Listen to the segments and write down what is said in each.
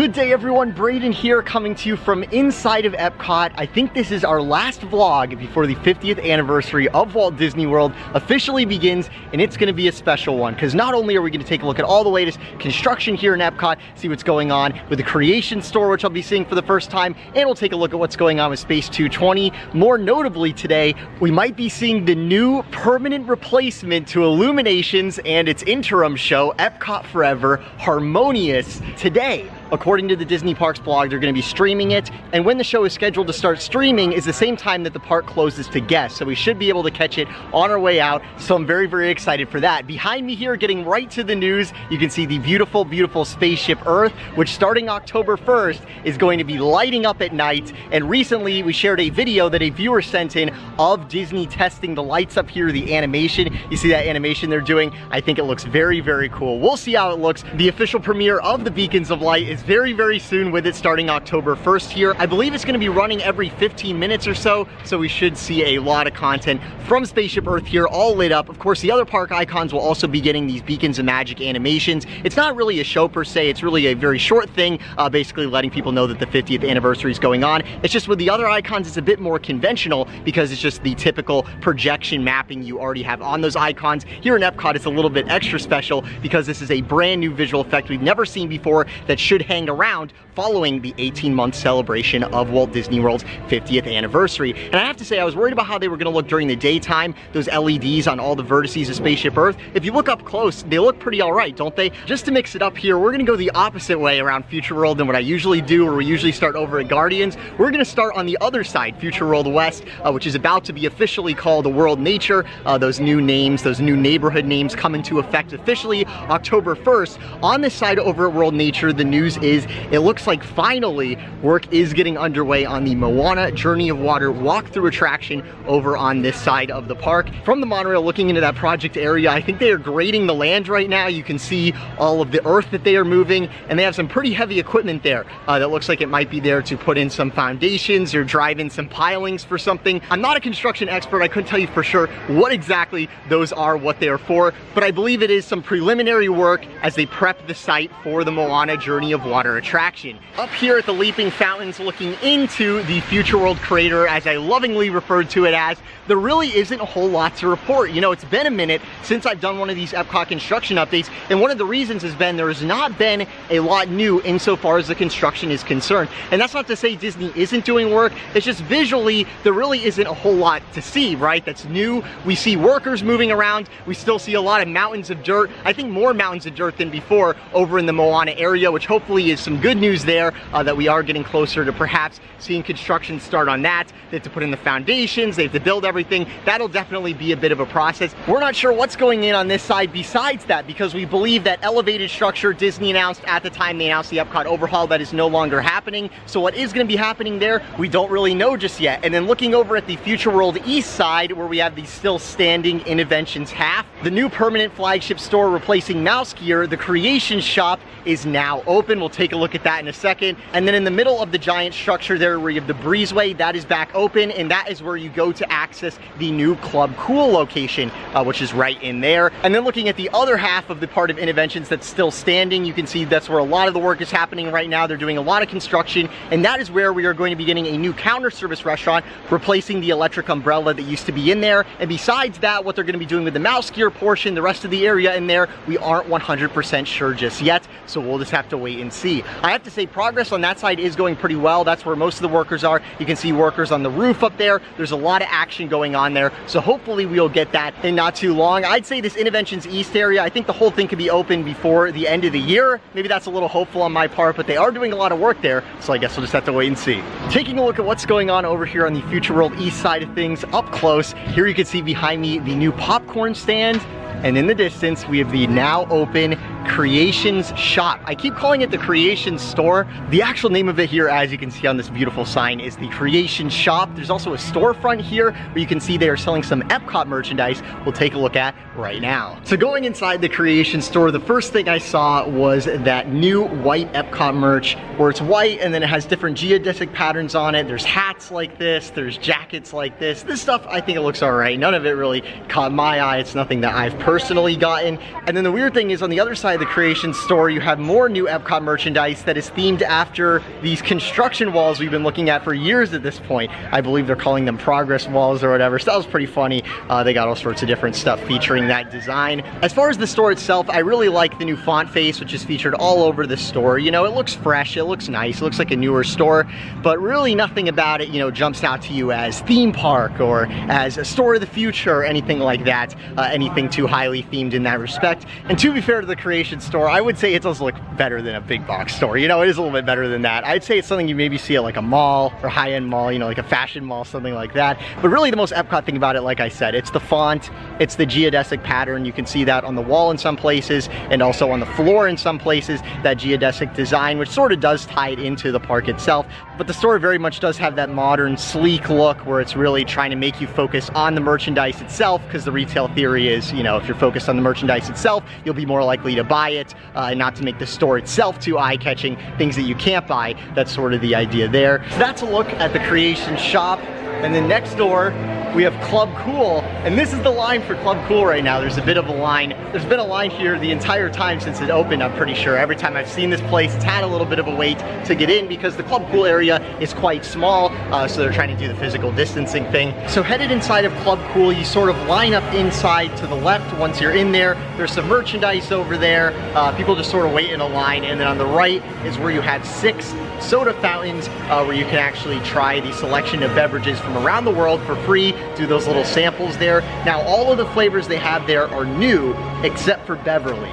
Good day everyone, Brayden here coming to you from inside of EPCOT. I think this is our last vlog before the 50th anniversary of Walt Disney World officially begins, and it's going to be a special one because not only are we going to take a look at all the latest construction here in EPCOT, see what's going on with the Creation Store, which I'll be seeing for the first time, and we'll take a look at what's going on with Space 220. More notably today, we might be seeing the new permanent replacement to Illuminations and its interim show, EPCOT Forever Harmonious, today. According to the Disney Parks blog, they're going to be streaming it, and when the show is scheduled to start streaming is the same time that the park closes to guests, so we should be able to catch it on our way out, so I'm very, very excited for that. Behind me here, getting right to the news, you can see the beautiful, beautiful spaceship Earth, which starting October 1st is going to be lighting up at night, and recently we shared a video that a viewer sent in of Disney testing the lights up here, the animation. You see that animation they're doing? I think it looks very, very cool. We'll see how it looks. The official premiere of the Beacons of Light is very, very soon, with it starting October 1st here. I believe it's going to be running every 15 minutes or so we should see a lot of content from Spaceship Earth here, all lit up. Of course, the other park icons will also be getting these Beacons of Magic animations. It's not really a show per se, it's really a very short thing, basically letting people know that the 50th anniversary is going on. It's just with the other icons, it's a bit more conventional because it's just the typical projection mapping you already have on those icons. Here in EPCOT, it's a little bit extra special because this is a brand new visual effect we've never seen before that should hang around following the 18-month celebration of Walt Disney World's 50th anniversary. And I have to say, I was worried about how they were going to look during the daytime, those LEDs on all the vertices of Spaceship Earth. If you look up close, they look pretty all right, don't they? Just to mix it up here, we're going to go the opposite way around Future World than what I usually do, where we usually start over at Guardians. We're going to start on the other side, Future World West, which is about to be officially called World Nature. Those new names, those new neighborhood names come into effect officially October 1st. On this side over at World Nature, the news is it looks like finally work is getting underway on the Moana Journey of Water walkthrough attraction over on this side of the park. From the monorail looking into that project area, I think they are grading the land right now. You can see all of the earth that they are moving, and they have some pretty heavy equipment there that looks like it might be there to put in some foundations or drive in some pilings for something. I'm not a construction expert, I couldn't tell you for sure what exactly those are, what they are for, but I believe it is some preliminary work as they prep the site for the Moana Journey of Water attraction. Up here at the Leaping Fountains, looking into the Future World Crater, as I lovingly referred to it as, there really isn't a whole lot to report. You know, it's been a minute since I've done one of these EPCOT construction updates, and one of the reasons has been there has not been a lot new insofar as the construction is concerned. And that's not to say Disney isn't doing work, it's just visually there really isn't a whole lot to see, right? That's new. We see workers moving around, we still see a lot of mountains of dirt. I think more mountains of dirt than before over in the Moana area, which hopefully is some good news there, that we are getting closer to perhaps seeing construction start on that. They have to put in the foundations, they have to build everything. That'll definitely be a bit of a process. We're not sure what's going in on this side besides that, because we believe that elevated structure Disney announced at the time they announced the EPCOT overhaul, that is no longer happening. So what is going to be happening there, we don't really know just yet. And then looking over at the Future World East side, where we have the still standing Innoventions half, the new permanent flagship store replacing Mouse Gear, the Creation Shop, is now open. We'll take a look at that in a second. And then in the middle of the giant structure there where you have the breezeway, that is back open, and that is where you go to access the new Club Cool location, which is right in there. And then looking at the other half of the part of Innoventions that's still standing, you can see that's where a lot of the work is happening right now. They're doing a lot of construction, and that is where we are going to be getting a new counter service restaurant, replacing the electric umbrella that used to be in there. And besides that, what they're going to be doing with the Mouse Gear portion, the rest of the area in there, we aren't 100% sure just yet, so we'll just have to wait and see. I have to say progress on that side is going pretty well. That's where most of the workers are. You can see workers on the roof up there. There's a lot of action going on there, so hopefully we'll get that in not too long. I'd say this Innoventions East area, I think the whole thing could be open before the end of the year. Maybe that's a little hopeful on my part, but they are doing a lot of work there, so I guess we'll just have to wait and see. Taking a look at what's going on over here on the Future World East side of things up close, here you can see behind me the new popcorn stand, and in the distance we have the now open Creations Shop. I keep calling it the Creation Store. The actual name of it here, as you can see on this beautiful sign, is the Creation Shop. There's also a storefront here where you can see they are selling some EPCOT merchandise we'll take a look at right now. So going inside the Creation Store, the first thing I saw was that new white EPCOT merch, where it's white and then it has different geodesic patterns on it. There's hats like this, there's jackets like this. This stuff, I think it looks all right. None of it really caught my eye. It's nothing that I've personally gotten. And then the weird thing is on the other side inside the Creation store, you have more new Epcot merchandise that is themed after these construction walls we've been looking at for years at this point. I believe they're calling them progress walls or whatever, so that was pretty funny. They got all sorts of different stuff featuring that design. As far as the store itself, I really like the new font face, which is featured all over the store. You know, it looks fresh, it looks nice, it looks like a newer store, but really nothing about it, you know, jumps out to you as theme park or as a store of the future or anything like that, anything too highly themed in that respect. And to be fair to the Creation store, I would say it does look better than a big box store. You know, it is a little bit better than that. I'd say it's something you maybe see at like a mall or high-end mall, you know, like a fashion mall, something like that. But really the most Epcot thing about it, like I said, it's the font, it's the geodesic pattern. You can see that on the wall in some places and also on the floor in some places, that geodesic design, which sort of does tie it into the park itself. But the store very much does have that modern, sleek look where it's really trying to make you focus on the merchandise itself, because the retail theory is, you know, if you're focused on the merchandise itself, you'll be more likely to buy it, and not to make the store itself too eye-catching, things that you can't buy. That's sort of the idea there. So that's a look at the Creation shop. And then next door, we have Club Cool, and this is the line for Club Cool right now. There's a bit of a line. There's been a line here the entire time since it opened, I'm pretty sure. Every time I've seen this place, it's had a little bit of a wait to get in because the Club Cool area is quite small, so they're trying to do the physical distancing thing. So headed inside of Club Cool, you sort of line up inside to the left. Once you're in there, there's some merchandise over there. People just sort of wait in a line, and then on the right is where you have 6 soda fountains where you can actually try the selection of beverages from around the world for free, do those little samples there. Now all of the flavors they have there are new except for Beverly,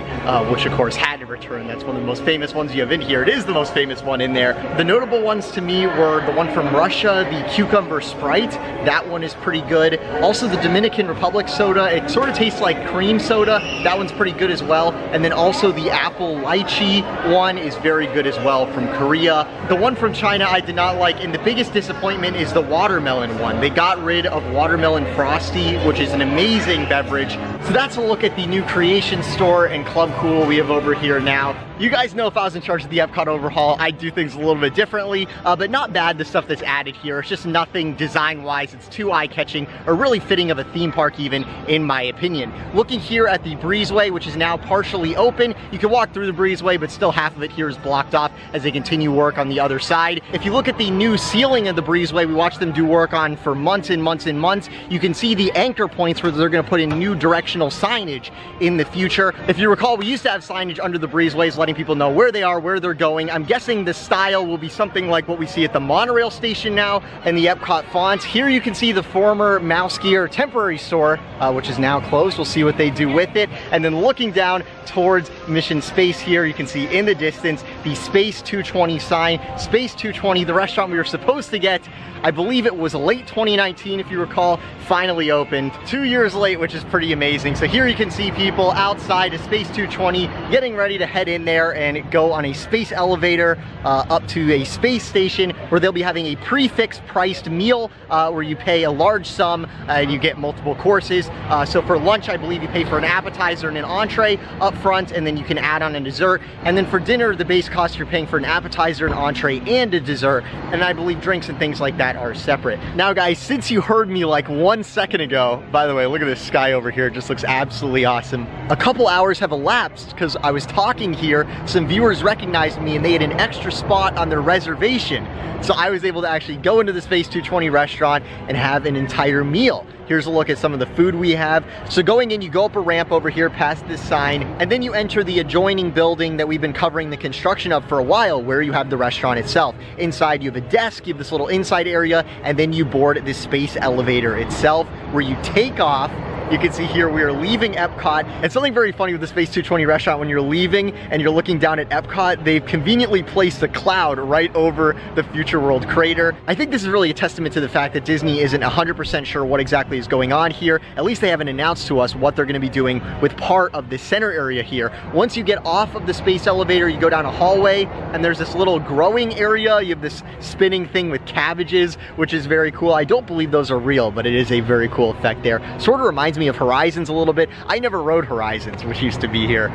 which of course had to return. That's one of the most famous ones you have in here. It is the most famous one in there. The notable ones to me were the one from Russia, the Cucumber Sprite. That one is pretty good. Also the Dominican Republic soda, it sort of tastes like cream soda. That one's pretty good as well. And then also the Apple Lychee one is very good as well from Korea. The one from China I did not like, and the biggest disappointment is the watermelon one. They got rid of Watermelon Frosty, which is an amazing beverage. So that's a look at the new Creation store and Club Cool we have over here now. You guys know if I was in charge of the Epcot overhaul, I'd do things a little bit differently, but not bad, the stuff that's added here. It's just nothing design-wise, it's too eye-catching, or really fitting of a theme park even, in my opinion. Looking here at the breezeway, which is now partially open, you can walk through the breezeway, but still half of it here is blocked off as they continue work on the other side. If you look at the new ceiling of the breezeway, we watched them do work on for months and months and months. You can see the anchor points where they're gonna put in new directional signage in the future. If you recall, we used to have signage under the breezeways letting people know where they are, where they're going. I'm guessing the style will be something like what we see at the monorail station now and the Epcot fonts. Here you can see the former Mouse Gear temporary store, which is now closed. We'll see what they do with it. And then looking down towards Mission Space here, you can see in the distance the Space 220 sign. Space 220, the restaurant we were supposed to get, I believe it was late 2019 if you recall, finally opened 2 years late, which is pretty amazing. So here you can see people outside of Space 220 getting ready to head in there and go on a space elevator up to a space station where they'll be having a prefix priced meal where you pay a large sum and you get multiple courses. So for lunch, I believe you pay for an appetizer and an entree up front, and then you can add on a dessert. And then for dinner, the base cost, you're paying for an appetizer, an entree, and a dessert. And I believe drinks and things like that are separate. Now guys, since you heard me like 1 second ago, by the way, look at this sky over here, it just looks absolutely awesome. A couple hours have elapsed because I was talking here, some viewers recognized me and they had an extra spot on their reservation. So I was able to actually go into the Space 220 restaurant and have an entire meal. Here's a look at some of the food we have. So going in, you go up a ramp over here past this sign, and then you enter the adjoining building that we've been covering the construction of for a while, where you have the restaurant itself. Inside you have a desk, you have this little inside area, and then you board this space elevator itself, where you take off. You can see here we are leaving Epcot. And something very funny with the Space 220 restaurant, when you're leaving and you're looking down at Epcot, they've conveniently placed a cloud right over the Future World crater. I think this is really a testament to the fact that Disney isn't 100% sure what exactly is going on here. At least they haven't announced to us what they're gonna be doing with part of the center area here. Once you get off of the space elevator, you go down a hallway and there's this little growing area. You have this spinning thing with cabbages, which is very cool. I don't believe those are real, but it is a very cool effect there. Sort of reminds me me of Horizons a little bit. I never rode Horizons, which used to be here.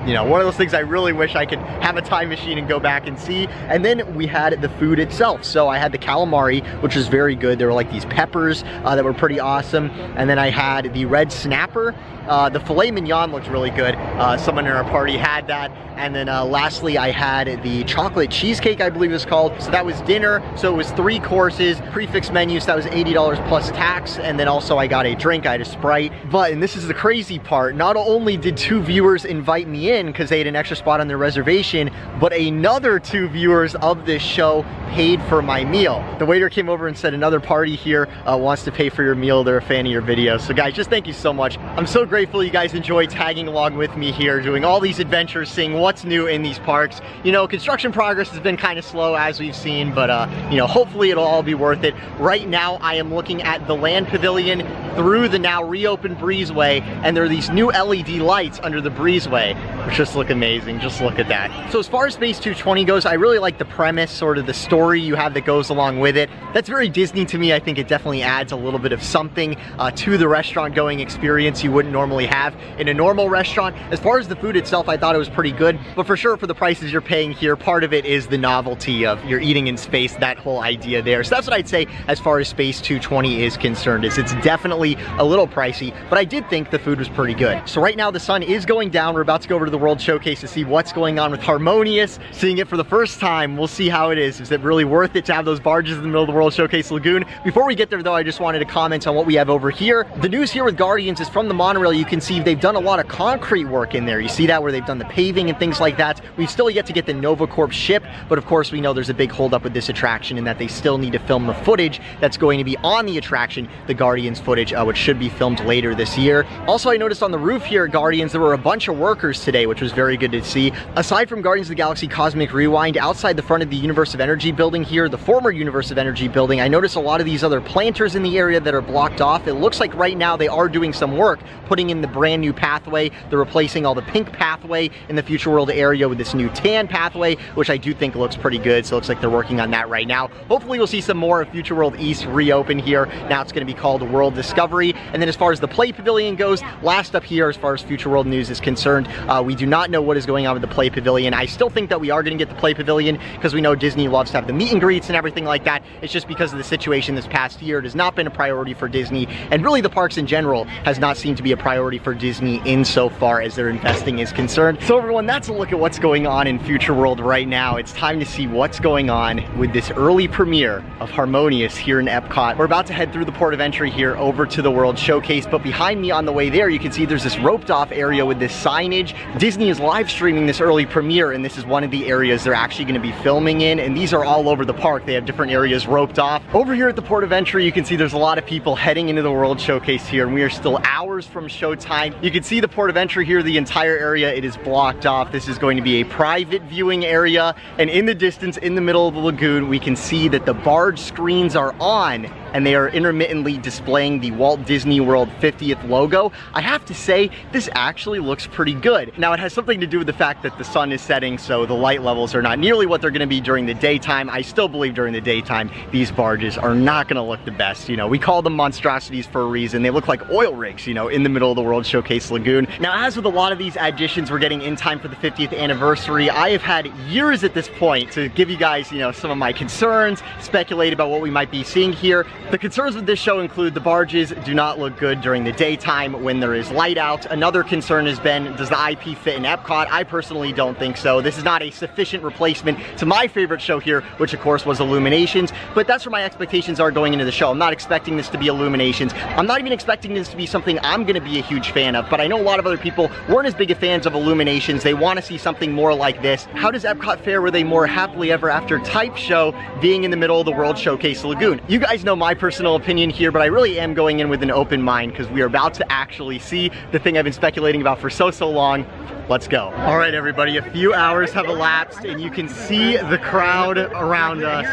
You know, one of those things I really wish I could have a time machine and go back and see. And then we had the food itself. So I had the calamari, which was very good. There were like these peppers that were pretty awesome. And then I had the red snapper. The filet mignon looked really good. Someone in our party had that. And then lastly, I had the chocolate cheesecake, I believe it was called. So that was dinner. So it was 3 courses, prefix menu. So that was $80 plus tax. And then also I got a drink, I had a Sprite. But, and this is the crazy part, not only did 2 viewers invite me in because they had an extra spot on their reservation, but another 2 viewers of this show paid for my meal. The waiter came over and said, another party here wants to pay for your meal. They're a fan of your video. So guys, just thank you so much. I'm so grateful you guys enjoy tagging along with me here, doing all these adventures, seeing what's new in these parks. You know, construction progress has been kind of slow as we've seen, but you know, hopefully it'll all be worth it. Right now, I am looking at the land pavilion through the now reopened breezeway, and there are these new LED lights under the breezeway, which just look amazing. Just look at that. So as far as Space 220 goes, I really like the premise, sort of the story you have that goes along with it. That's very Disney to me. I think it definitely adds a little bit of something to the restaurant going experience you wouldn't normally have in a normal restaurant. As far as the food itself, I thought it was pretty good, but for sure for the prices you're paying here, part of it is the novelty of you're eating in space, that whole idea there. So that's what I'd say as far as Space 220 is concerned, is it's definitely a little pricey, but I did think the food was pretty good. So right now the sun is going down. We're about to go over to the World Showcase to see what's going on with Harmonious. Seeing it for the first time, we'll see how it is. Is it really worth it to have those barges in the middle of the World Showcase Lagoon? Before we get there though, I just wanted to comment on what we have over here. The news here with Guardians is from the monorail. You can see they've done a lot of concrete work in there. You see that, where they've done the paving and things like that. We've still yet to get the NovaCorp ship, but of course we know there's a big holdup with this attraction in that they still need to film the footage that's going to be on the attraction, the Guardians footage, which should be filmed later this year. Also, I noticed on the roof here at Guardians, there were a bunch of workers today, which was very good to see. Aside from Guardians of the Galaxy Cosmic Rewind, outside the front of the Universe of Energy building here, the former Universe of Energy building, I noticed a lot of these other planters in the area that are blocked off. It looks like right now they are doing some work, putting in the brand new pathway. They're replacing all the pink pathway in the Future World area with this new tan pathway, which I do think looks pretty good. So it looks like they're working on that right now. Hopefully we'll see some more of Future World East reopen here. Now it's going to be called World Discovery. And then as far as the Play Pavilion goes, last up here as far as Future World news is concerned, we do not know what is going on with the Play Pavilion. I still think that we are going to get the Play Pavilion because we know Disney loves to have the meet and greets and everything like that. It's just because of the situation this past year, it has not been a priority for Disney, and really the parks in general has not seemed to be a priority for Disney insofar as their investing is concerned. So everyone, that's a look at what's going on in Future World right now. It's time to see what's going on with this early premiere of Harmonious here in Epcot. We're about to head through the port of entry here over to the World Showcase, but behind me on the way there, you can see there's this roped off area with this signage. Disney is live streaming this early premiere, and this is one of the areas they're actually going to be filming in, and these are all over the park. They have different areas roped off. Over here at the port of entry, you can see there's a lot of people heading into the World Showcase here, and we are still hours from showtime. You can see the port of entry here, the entire area, it is blocked off. This is going to be a private viewing area, and in the distance, in the middle of the lagoon, we can see that the barge screens are on, and they are intermittently displaying the Walt Disney World 50th logo. I have to say, this actually looks pretty good. Now, it has something to do with the fact that the sun is setting, so the light levels are not nearly what they're gonna be during the daytime. I still believe during the daytime, these barges are not gonna look the best. You know, we call them monstrosities for a reason. They look like oil rigs, you know, in the middle of the World Showcase Lagoon. Now, as with a lot of these additions we're getting in time for the 50th anniversary, I have had years at this point to give you guys, you know, some of my concerns, speculate about what we might be seeing here. The concerns with this show include the barges do not look good during the daytime when there is light out. Another concern has been, does the IP fit in Epcot? I personally don't think so. This is not a sufficient replacement to my favorite show here, which of course was Illuminations, but that's where my expectations are going into the show. I'm not expecting this to be Illuminations. I'm not even expecting this to be something I'm gonna be a huge fan of, but I know a lot of other people weren't as big of fans of Illuminations. They wanna see something more like this. How does Epcot fare with a more happily ever after type show being in the middle of the World Showcase Lagoon? You guys know my personal opinion here, but I really am going in with an open mind because we are about to actually see the thing I've been speculating about for so long. Let's go. All right, everybody, a few hours have elapsed and you can see the crowd around us.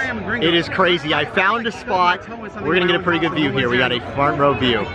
It is crazy. I found a spot. We're gonna get a pretty good view here. We got a front row view.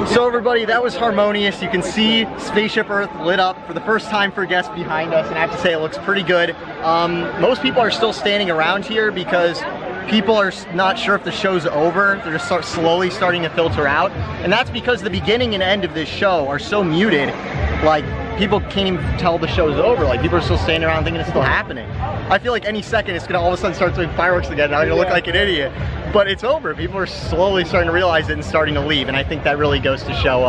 So everybody, that was Harmonious. You can see Spaceship Earth lit up for the first time for guests behind us, and I have to say it looks pretty good. Most people are still standing around here because people are not sure if the show's over. They're just slowly starting to filter out. And that's because the beginning and end of this show are so muted, like people can't even tell the show's over. Like people are still standing around thinking it's still happening. I feel like any second it's gonna all of a sudden start doing fireworks again. Now I'm gonna look like an idiot. But it's over. People are slowly starting to realize it and starting to leave. And I think that really goes to show,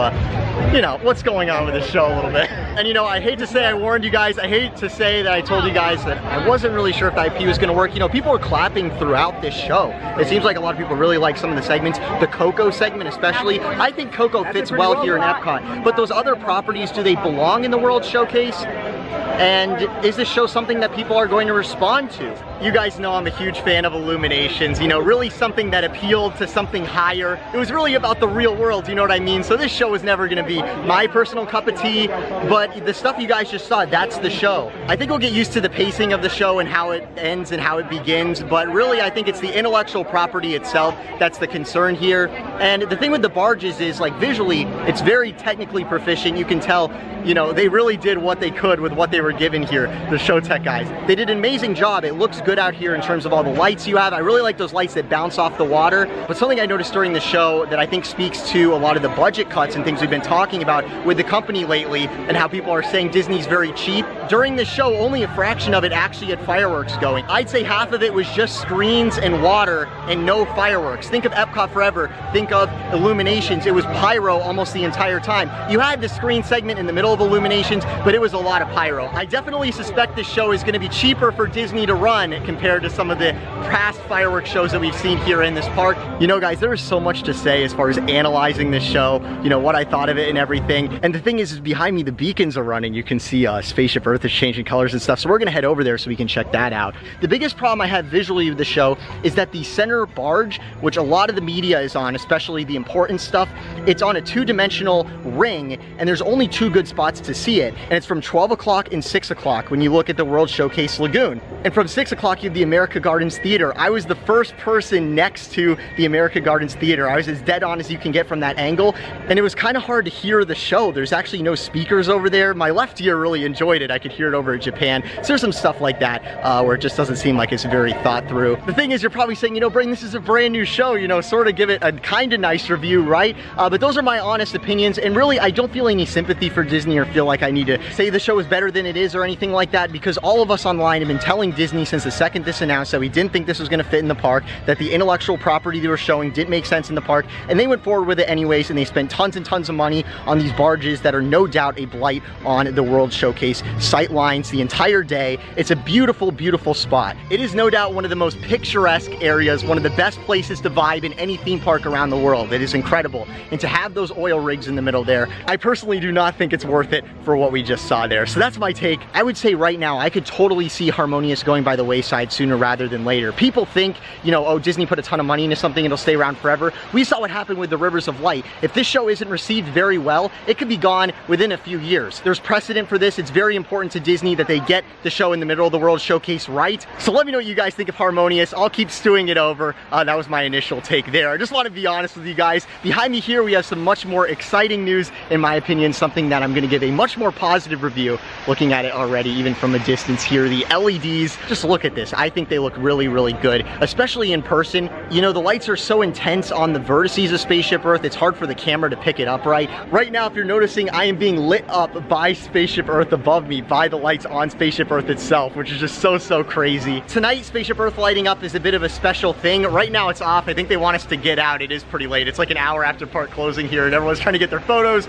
you know, what's going on with this show a little bit. And you know, I hate to say I warned you guys. I hate to say that I told you guys that I wasn't really sure if the IP was gonna work. You know, people were clapping throughout this show. It seems like a lot of people really like some of the segments. The Coco segment especially. I think Coco fits well here in Epcot. But those other properties, do they belong in the World Showcase? And is this show something that people are going to respond to? You guys know I'm a huge fan of Illuminations, you know, really something that appealed to something higher. It was really about the real world, you know what I mean? So this show was never gonna be my personal cup of tea, but the stuff you guys just saw, that's the show. I think we'll get used to the pacing of the show and how it ends and how it begins, but really I think it's the intellectual property itself that's the concern here. And the thing with the barges is, like, visually, it's very technically proficient. You can tell, you know, they really did what they could with what they were given here, the show tech guys. They did an amazing job. It looks good out here in terms of all the lights you have. I really like those lights that bounce off the water. But something I noticed during the show that I think speaks to a lot of the budget cuts and things we've been talking about with the company lately, and how people are saying Disney's very cheap. During the show, only a fraction of it actually had fireworks going. I'd say half of it was just screens and water and no fireworks. Think of Epcot Forever. Think of Illuminations. It was pyro almost the entire time. You had the screen segment in the middle of Illuminations, but it was a lot of pyro. I definitely suspect this show is going to be cheaper for Disney to run compared to some of the past fireworks shows that we've seen here in this park. You know, guys, there is so much to say as far as analyzing this show, you know, what I thought of it and everything. And the thing is behind me, the beacons are running. You can see Spaceship Earth is changing colors and stuff. So we're going to head over there so we can check that out. The biggest problem I have visually with the show is that the center barge, which a lot of the media is on, especially the important stuff, it's on a two-dimensional ring, and there's only two good spots to see it. And it's from 12 o'clock and 6 o'clock when you look at the World Showcase Lagoon. And from 6 o'clock, you have the America Gardens Theater. I was the first person next to the America Gardens Theater. I was as dead on as you can get from that angle, and it was kind of hard to hear the show. There's actually no speakers over there. My left ear really enjoyed it. I could hear it over at Japan. So there's some stuff like that where it just doesn't seem like it's very thought through. The thing is, you're probably saying, you know, Brayden, this is a brand new show, you know, sort of give it a kind of nice review, right? But those are my honest opinions, and really, I don't feel any sympathy for Disney or feel like I need to say the show is better than it is or anything like that, because all of us online have been telling Disney since the second this announced that we didn't think this was going to fit in the park, that the intellectual property they were showing didn't make sense in the park, and they went forward with it anyways, and they spent tons and tons of money on these barges that are no doubt a blight on the World Showcase sight lines the entire day. It's a beautiful, beautiful spot. It is no doubt one of the most picturesque areas, one of the best places to vibe in any theme park around the world. It is incredible. And to have those oil rigs in the middle there, I personally do not think it's worth it for what we just saw there. So that's my take. I would say right now, I could totally see Harmonious going by the wayside sooner rather than later. People think, you know, oh, Disney put a ton of money into something, it'll stay around forever. We saw what happened with the Rivers of Light. If this show isn't received very well, it could be gone within a few years. There's precedent for this. It's very important to Disney that they get the show in the middle of the World Showcase right. So let me know what you guys think of Harmonious. I'll keep stewing it over. That was my initial take there. I just want to be honest with you guys. Behind me here, we have some much more exciting news, in my opinion, something that I'm going to give a much more positive review looking at it already, even from a distance here. The LEDs, just look at this. I think they look really, really good, especially in person. You know, the lights are so intense on the vertices of Spaceship Earth, it's hard for the camera to pick it up right. Right now, if you're noticing, I am being lit up by Spaceship Earth above me, by the lights on Spaceship Earth itself, which is just so, so crazy. Tonight, Spaceship Earth lighting up is a bit of a special thing. Right now, it's off. I think they want us to get out. It is pretty late. It's like an hour after park closing here, and everyone's trying to get their photos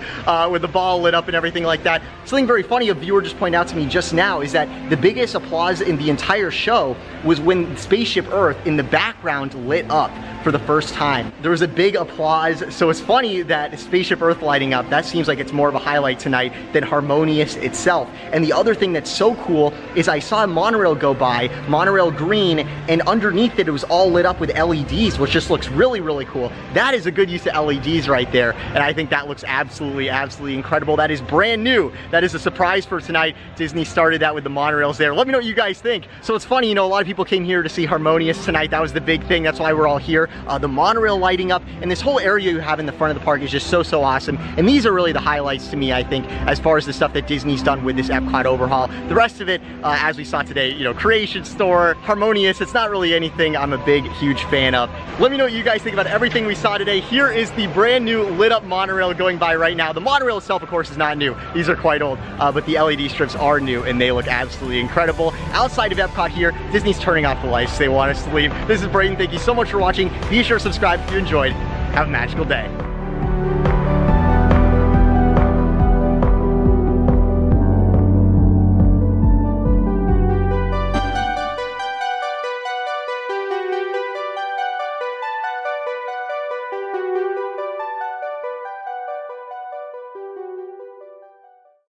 with the ball lit up and everything like that. Something very funny a viewer just pointed out to me just now is that the biggest applause in the entire show was when Spaceship Earth in the background lit up for the first time. There was a big applause, so it's funny that Spaceship Earth lighting up, that seems like it's more of a highlight tonight than Harmonious itself. And the other thing that's so cool is I saw a monorail go by, monorail green, and underneath it was all lit up with LEDs, which just looks really, really cool. That is a good use of LEDs right there, and I think that looks absolutely, absolutely incredible. That is brand new. That is a surprise for tonight. Disney started that with the monorails there. Let me know what you guys think. So it's funny, you know, a lot of people came here to see Harmonious tonight. That was the big thing. That's why we're all here. here, the monorail lighting up, and this whole area you have in the front of the park is just so awesome. And these are really the highlights to me, I think, as far as the stuff that Disney's done with this EPCOT overhaul. The rest of it, as we saw today, you know, Creation Store, Harmonious, it's not really anything I'm a big, huge fan of. Let me know what you guys think about everything we saw today. Here is the brand new lit up monorail going by right now. The monorail itself, of course, is not new. These are quite old, but the LED strips are new and they look absolutely incredible. Outside of EPCOT here, Disney's turning off the lights. They want us to leave. This is Brayden. Thank you so much for watching. Be sure to subscribe if you enjoyed. Have a magical day.